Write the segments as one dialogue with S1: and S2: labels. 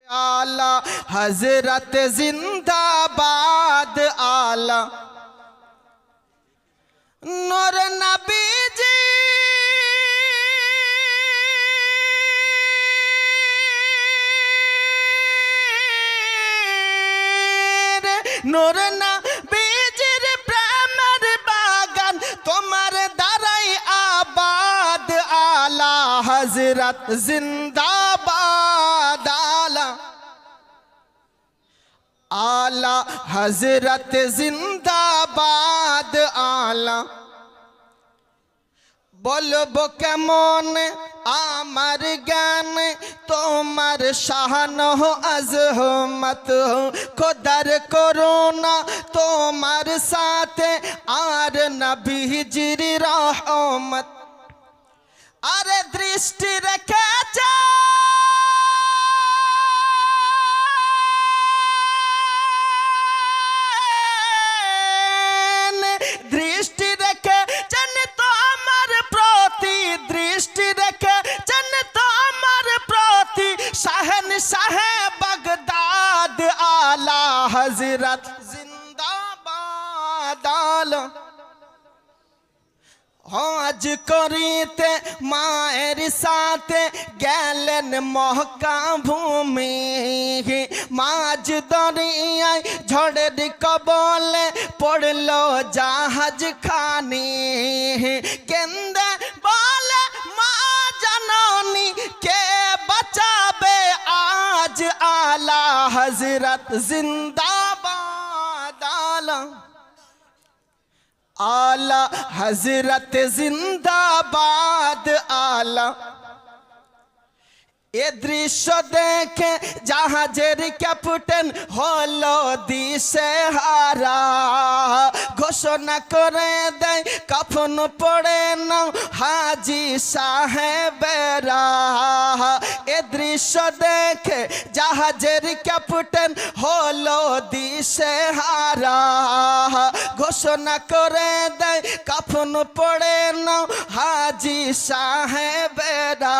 S1: आला हजरत जिंदाबाद आला नूर नबी जी नूर नबी जीर प्रेमर बागान तुम्हार दाराई आबाद आला हजरत जिंदाबाद आला आला हजरत जिंदाबाद आला बोलबो केमन आमार ज्ञान तोमार शान हो अजमत हो खुदार करुणा तोमार साथे आर नबीजिर रहमत अरे दृष्टि रखे दृष्टि रखे जन तो আমার প্রতি दृष्टि रखे जन तो আমার প্রতি শাহেন শাহে বাগদাদ आला हजरत जिंदाबाद आला हज करीते मायर साथे गेलेन महका भूमि माज दरियाय झड़ेर कबले पड़लो जहाज खानी केंदे बोले मा जननी के बचाबे आज आला हजरत जिंदाबाद आला आला हजरत जिंदाबाद आला ए दृश्य देखे জাহাজের ক্যাপ্টেন হলো দিশে হারা ঘোষণা করে দেয় কাফন পড়ে নাও হাজী সাহেবেরা এ দৃশ্য দেখে জাহাজের ক্যাপ্টেন হলো দিশে হারা ঘোষণা করে দেয় কাফন পড়ে নাও হাজী সাহেবেরা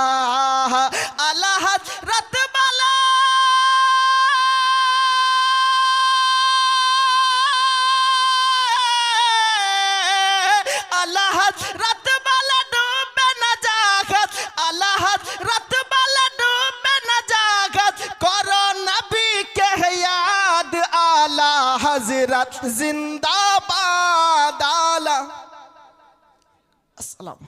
S1: আলা হযরত বালা আলা হযরত বালা ডুবে না জাহাজ আলা হযরত বালা ডুবে না জাহাজ করো নবী কে याद আলা হযরত জিন্দাবাদ আলা আসসালাম।